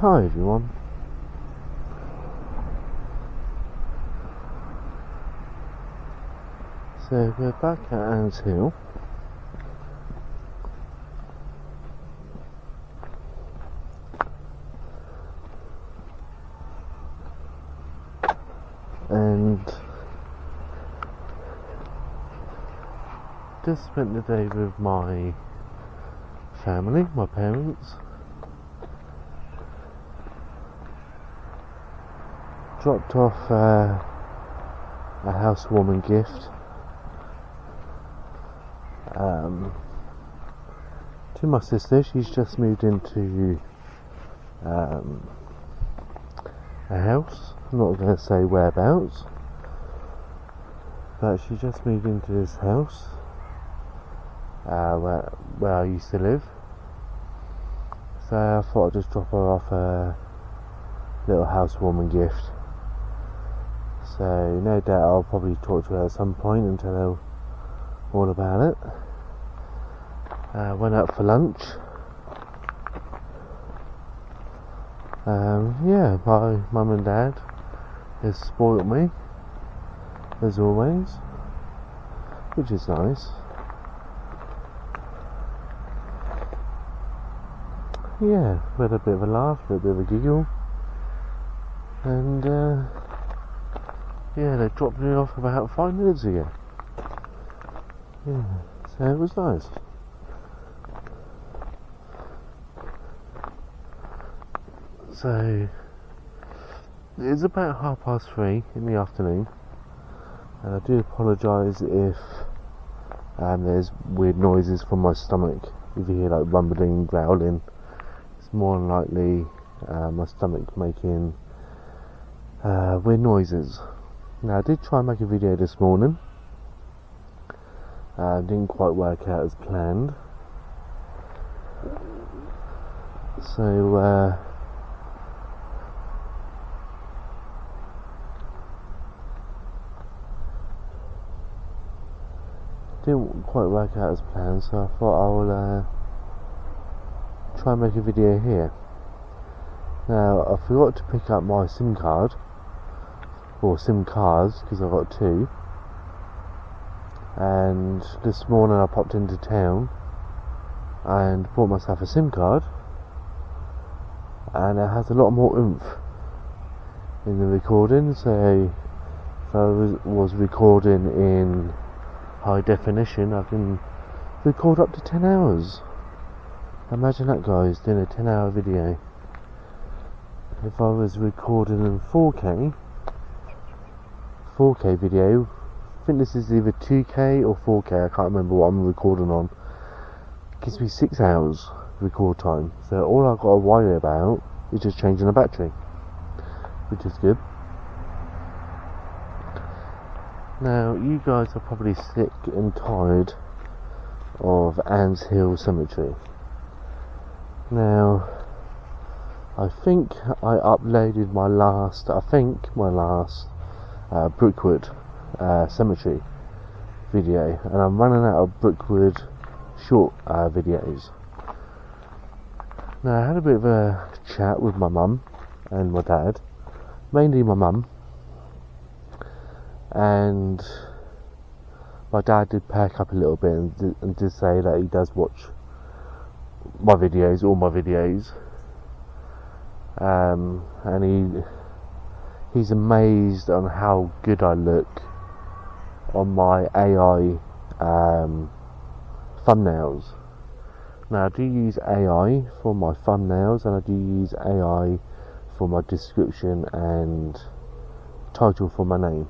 Hi everyone. So we're back at Ants Hill. And just spent the day with my family, my parents. Dropped off a housewarming gift to my sister. She's just moved into a house. I'm not going to say whereabouts, but she just moved into this house where I used to live. So I thought I'd just drop her off a little housewarming gift. So no doubt I'll probably talk to her at some point and tell her all about it. Went out for lunch. Yeah, my mum and dad has spoilt me as always, which is nice. Yeah, we had a bit of a laugh, a bit of a giggle, and yeah, they dropped me off about 5 minutes ago. Yeah, so it was nice. So it's about 3:30 in the afternoon, and I do apologise if there's weird noises from my stomach. If you hear like rumbling, growling, it's more than likely my stomach making weird noises. Now I did try and make a video this morning. Didn't quite work out as planned. So didn't quite work out as planned, so I thought I will try and make a video here. Now I forgot to pick up my SIM card, or SIM cards, because I've got two, and this morning I popped into town and bought myself a SIM card, and it has a lot more oomph in the recording. So if I was recording in high definition, I can record up to 10 hours. Imagine that, guys, doing a 10-hour video. If I was recording in 4K video, I think this is either 2K or 4K, I can't remember what I'm recording on, it gives me 6 hours record time. So all I've got to worry about is just changing the battery, which is good. Now, you guys are probably sick and tired of Ants Hill Cemetery. Now, I think I uploaded my last Brookwood Cemetery video, and I'm running out of Brookwood short videos. Now, I had a bit of a chat with my mum and my dad, mainly my mum. And my dad did perk up a little bit and did say that he does watch my videos, all my videos, and he's amazed on how good I look on my AI thumbnails. Now I do use AI for my thumbnails, and I do use AI for my description and title for my name.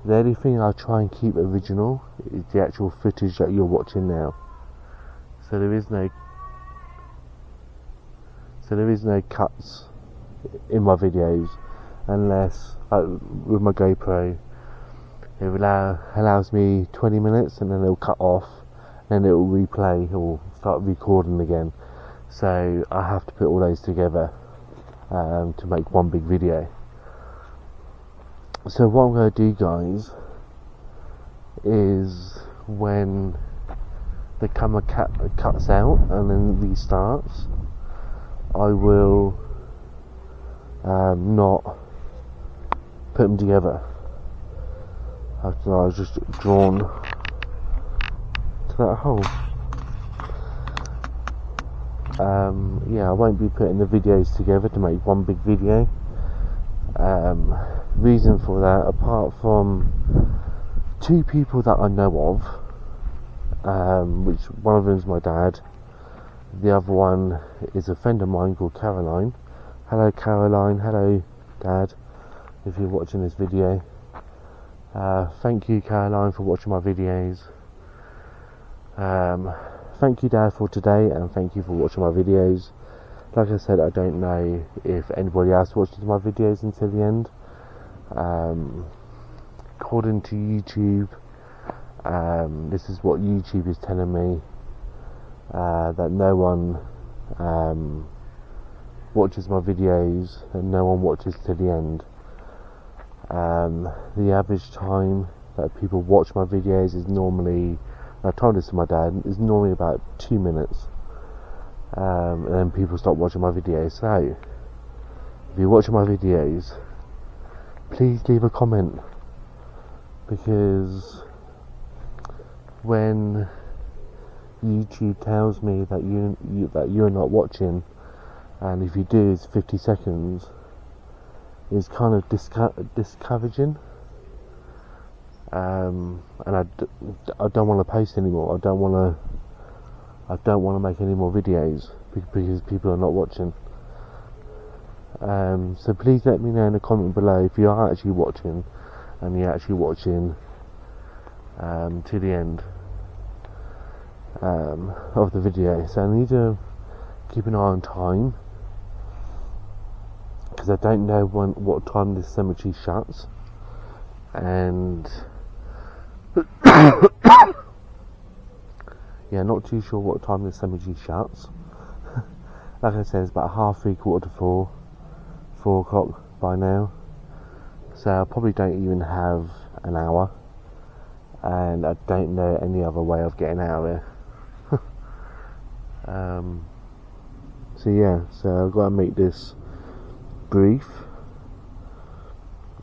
The only thing I try and keep original is the actual footage that you're watching now. So there is no cuts in my videos, unless with my GoPro it allows me 20 minutes and then it'll cut off, and then it'll replay or start recording again. So I have to put all those together to make one big video. So what I'm going to do, guys, is when the camera cuts out and then restarts, I will not put them together. After I was just drawn to that hole. Yeah, I won't be putting the videos together to make one big video. Reason for that, apart from 2 people that I know of, which one of them is my dad, the other one is a friend of mine called Caroline. Hello Caroline, hello Dad, if you're watching this video. Thank you Caroline for watching my videos. Thank you Dad for today, and thank you for watching my videos. Like I said, I don't know if anybody else watches my videos until the end. According to YouTube, this is what YouTube is telling me, that no one watches my videos and no one watches to the end. The average time that people watch my videos is normally, I told this to my dad, is normally about 2 minutes, and then people stop watching my videos. So if you're watching my videos, please leave a comment, because when YouTube tells me that you're not watching, and if you do, it's 50 seconds, it's kind of discouraging. And I don't want to post anymore. I don't want to make any more videos because people are not watching. So please let me know in the comment below if you are actually watching, and you're actually watching to the end of the video. So I need to keep an eye on time, because I don't know what time this cemetery shuts, and yeah, not too sure what time the cemetery shuts. Like I said, it's about 3:30, 4, 4 o'clock by now, so I probably don't even have an hour, and I don't know any other way of getting out of here. So yeah, so I've got to make this brief.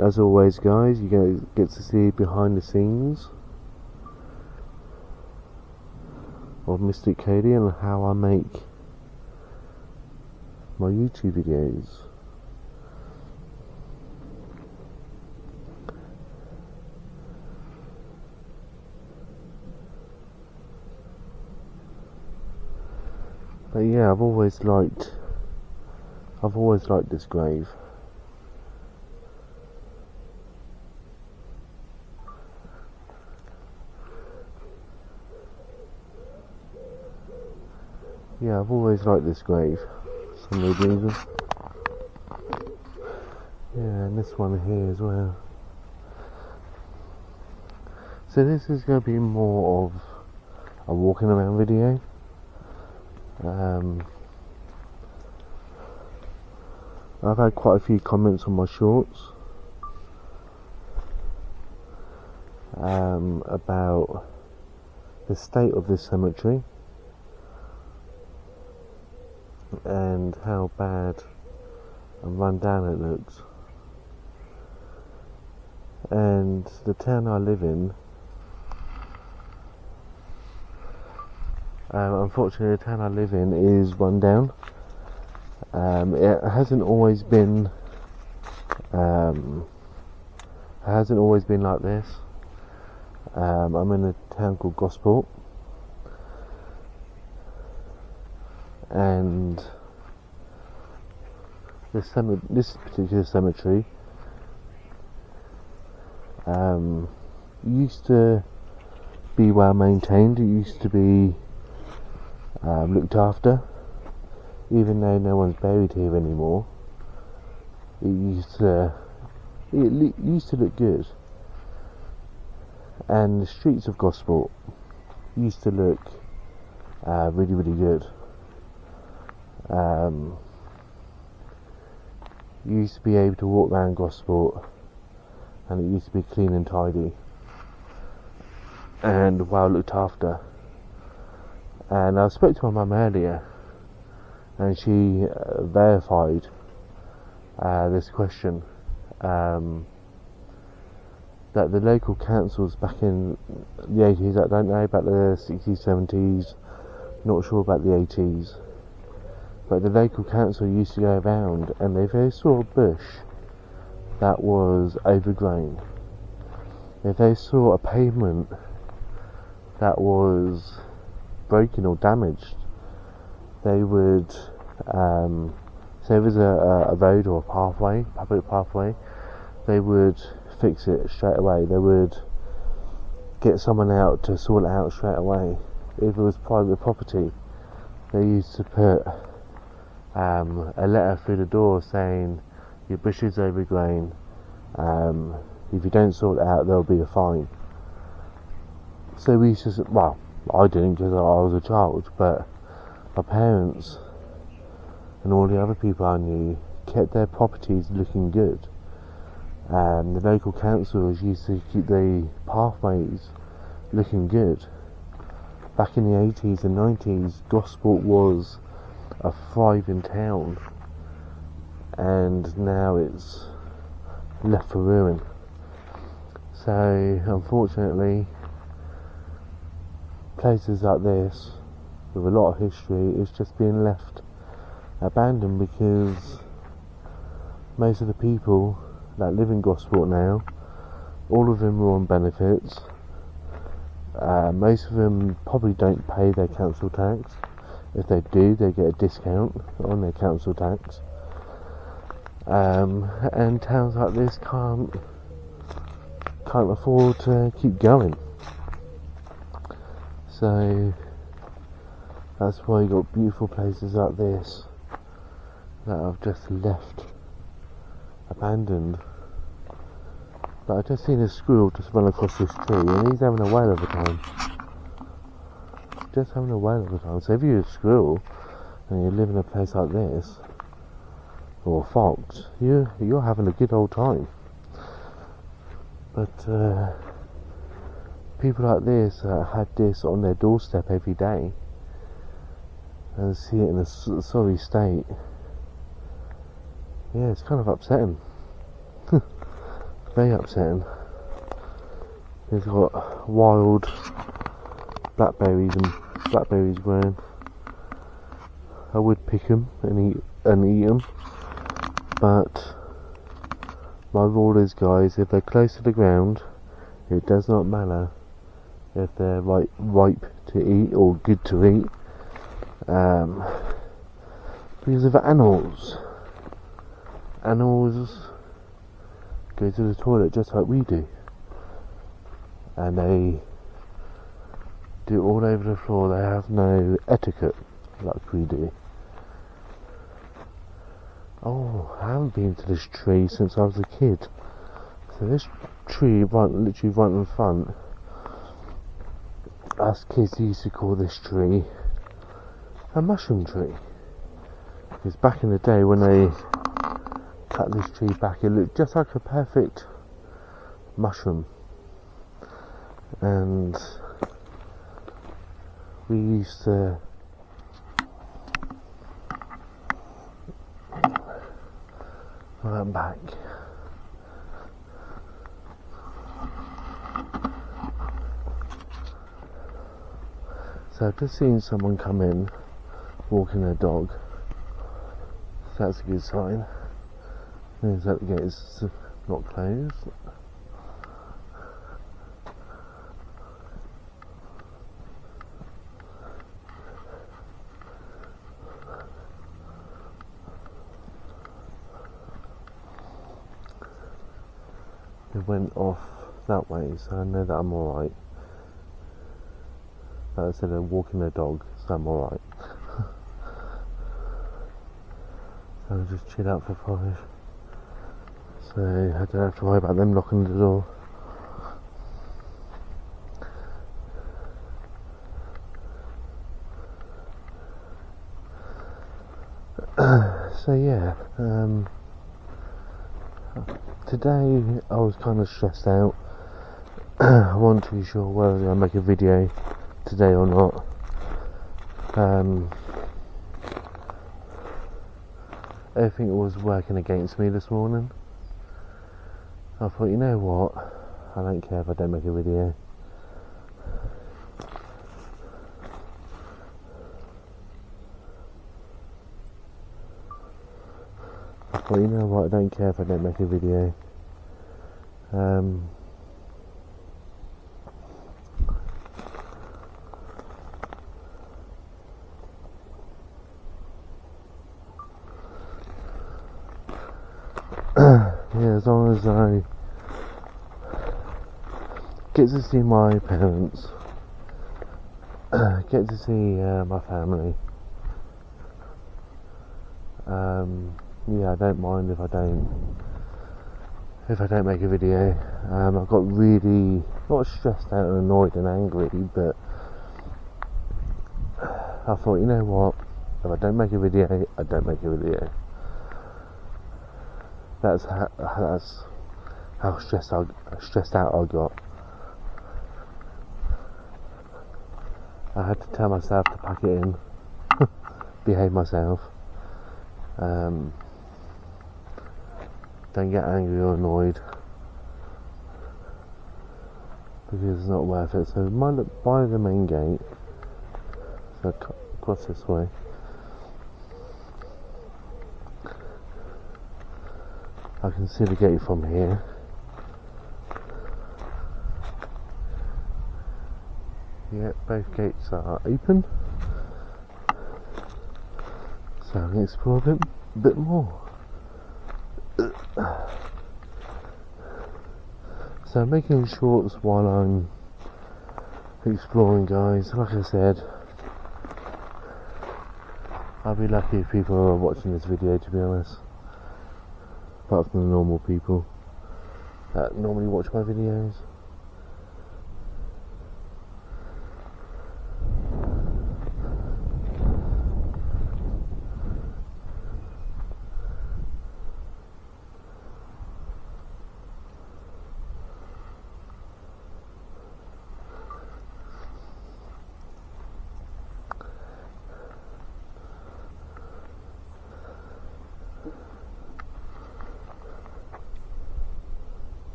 As always guys, you get to see behind the scenes of Mystic Cody and how I make my YouTube videos. But yeah, I've always liked this grave. Yeah, I've always liked this grave for some reason. Yeah, and this one here as well. So this is going to be more of a walking around video. I've had quite a few comments on my shorts about the state of this cemetery and how bad and run down it looks. And the town I live in, unfortunately the town I live in is run down. It hasn't always been like this. I'm in a town called Gosport, and this particular cemetery used to be well maintained. It used to be looked after, even though no one's buried here anymore. It used to look good, and the streets of Gosport used to look really, really good. You used to be able to walk around Gosport, and it used to be clean and tidy and well looked after. And I spoke to my mum earlier, and she verified this question that the local councils back in the 80s, I don't know about the 60s, 70s, not sure about the 80s, but the local council used to go around and if they saw a bush that was overgrown, if they saw a pavement that was broken or damaged, they would say if there's a road or a pathway, public pathway, they would fix it straight away. They would get someone out to sort it out straight away. If it was private property, they used to put a letter through the door saying your bush is overgrown, if you don't sort it out there'll be a fine. So we used to, well, I didn't because I was a child, but my parents and all the other people I knew kept their properties looking good. The local councils used to keep the pathways looking good. Back in the 80s and 90s, Gosport was a thriving town, and now it's left for ruin. So unfortunately, places like this with a lot of history is just being left abandoned because most of the people that live in Gosport now, all of them are on benefits. Most of them probably don't pay their council tax. If they do, they get a discount on their council tax. And towns like this can't afford to keep going. So that's why you got beautiful places like this that I've just left abandoned. But I just seen a squirrel just run across this tree and he's having a whale of a time. Just having a whale of a time. So if you're a squirrel and you live in a place like this, or a fox, you're having a good old time. But people like this had this on their doorstep every day and see it in a sorry state. Yeah, it's kind of upsetting. Very upsetting. He's got wild blackberries growing. I would pick them and eat them, but my rule is, guys, if they're close to the ground, it does not matter if they're ripe to eat or good to eat, because of animals go to the toilet just like we do, and they do it all over the floor. They have no etiquette like we do. Oh, I haven't been to this tree since I was a kid. So this tree literally right in front, us kids used to call this tree a mushroom tree, because back in the day when they cut this tree back, it looked just like a perfect mushroom, and we used to run back. So I've just seen someone come in walking their dog, so that's a good sign. Means that the gate is not closed. It went off that way, so I know that I'm alright. Like I said, they're walking their dog, so I'm alright. So I'll just chill out for 5. So I don't have to worry about them locking the door. So yeah, today I was kind of stressed out. I wasn't too sure whether I'll make a video today or not. everything was working against me this morning. I thought, you know what, I don't care if I don't make a video. I thought, you know what, I don't care if I don't make a video. Yeah, as long as I get to see my parents, get to see my family, yeah, I don't mind if I don't make a video. I got really not stressed out and annoyed and angry, but I thought, you know what, if I don't make a video, I don't make a video. That's how stressed out I got. I had to tell myself to pack it in, behave myself, don't get angry or annoyed, because it's not worth it. So by the main gate, so across this way. I can see the gate from here. Yeah, both gates are open, so I can explore a bit more. So I'm making shorts while I'm exploring, guys. Like I said, I'll be lucky if people are watching this video, to be honest. Apart from the normal people that normally watch my videos.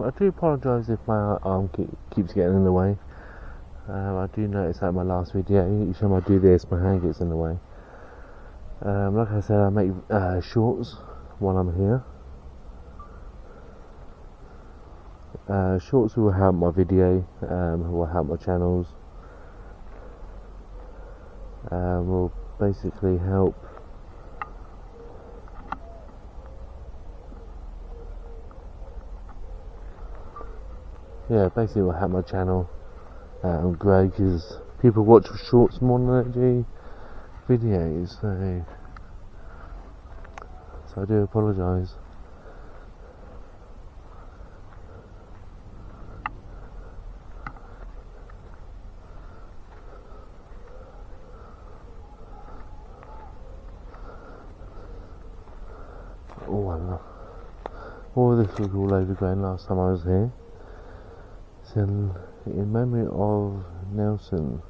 I do apologise if my arm keeps getting in the way. I do notice that in my last video, each time I do this, my hand gets in the way. Like I said, I make shorts while I'm here. Shorts will help my video, will help my channels, will basically help basically will help my channel grow, because people watch shorts more than they do videos, so I do apologise. All this was all overgrown last time I was here. So in memory of Nelson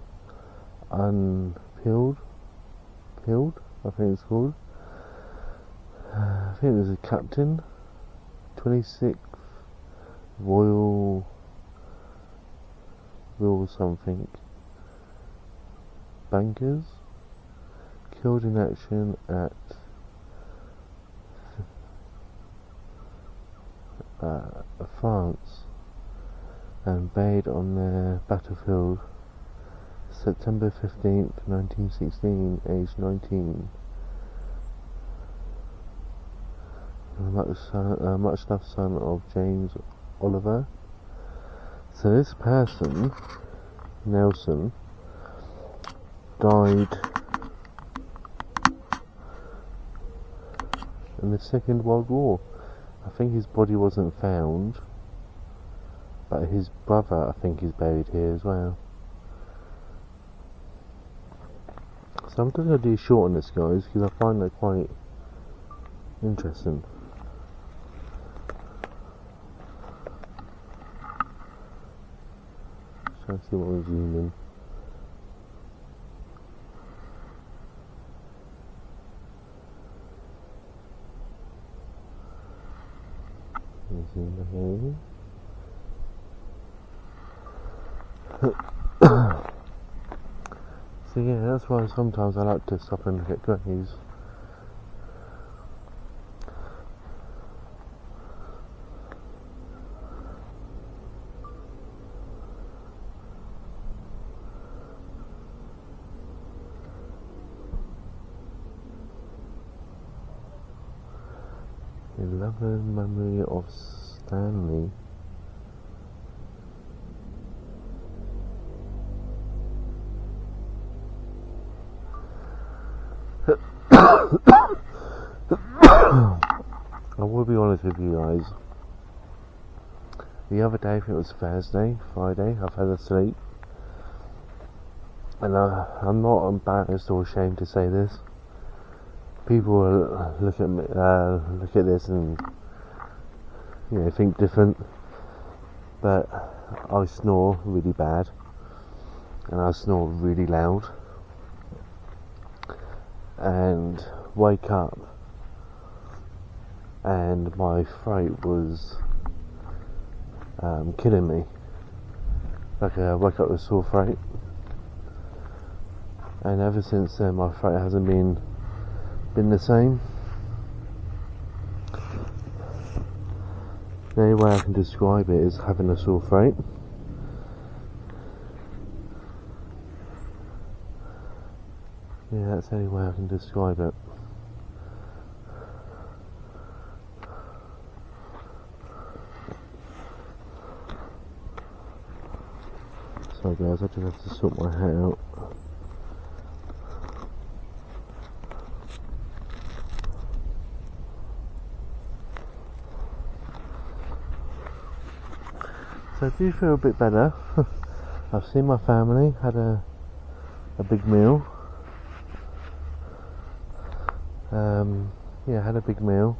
Unpeeled, I think it's called. I think it was a captain, 26th Royal something Bankers, killed in action at France and buried on their battlefield September 15th, 1916, aged 19. Much loved son of James Oliver. So this person, Nelson, died in the Second World War. I think his body wasn't found but his brother, I think, is buried here as well. So I'm just going to do short on this, guys, because I find that quite interesting. Trying to see what we're zooming. Zoom ahead. So yeah, that's why sometimes I like to stop and look at graves. A loving memory of Stanley. I will be honest with you guys. The other day, I think it was Friday, I've had a sleep. And I'm not embarrassed or ashamed to say this. People will look at me, look at this and think different. But I snore really bad, and I snore really loud, and wake up, and my throat was killing me. Like I woke up with a sore throat, and ever since then my throat hasn't been the same. The only way I can describe it is having a sore throat. Yeah, that's the only way I can describe it. Sorry guys, I just have to sort my hair out. So I do feel a bit better. I've seen my family, had a big meal. Yeah, had a big meal.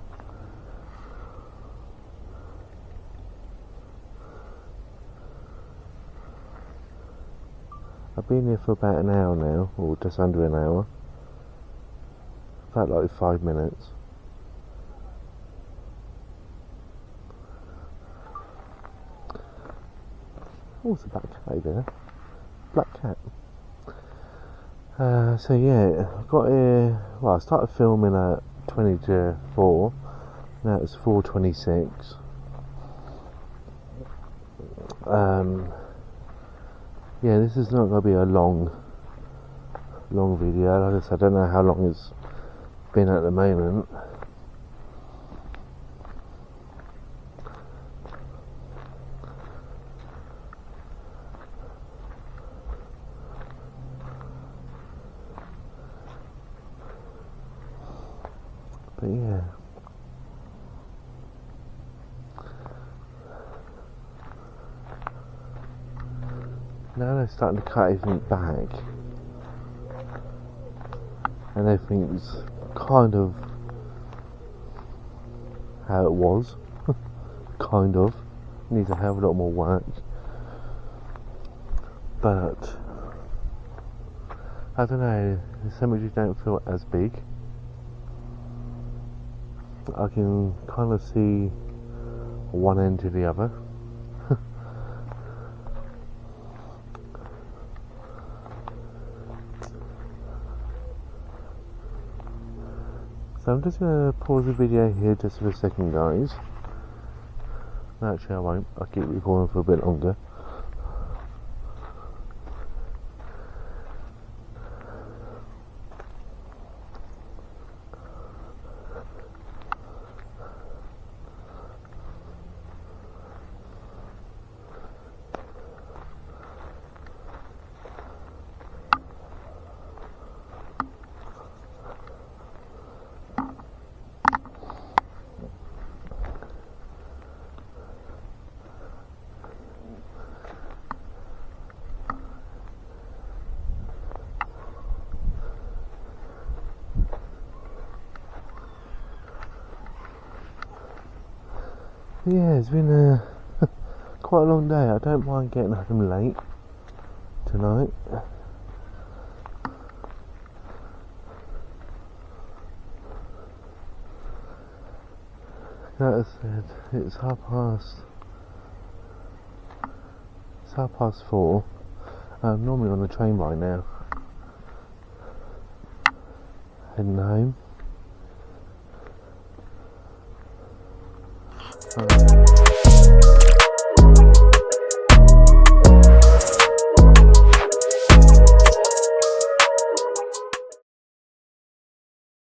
I've been here for about an hour now, or just under an hour. Felt like 5 minutes. Oh, it's a black cat over there. Black cat. So yeah, I got here. Well, I started filming at 20 to 4. Now it's 4:26. Yeah, this is not going to be a long video. Like I said, I don't know how long it's been at the moment. But yeah. Now they're starting to cut everything back, and everything's kind of how it was. Kind of. Needs to have a lot more work. But I don't know, the cemeteries don't feel as big. I can kind of see one end to the other. So I'm just going to pause the video here just for a second, guys. Actually I won't, I'll keep recording for a bit longer. Yeah, it's been quite a long day. I don't mind getting home late tonight. That said, it's half past 4. I'm normally on the train by now. Heading home.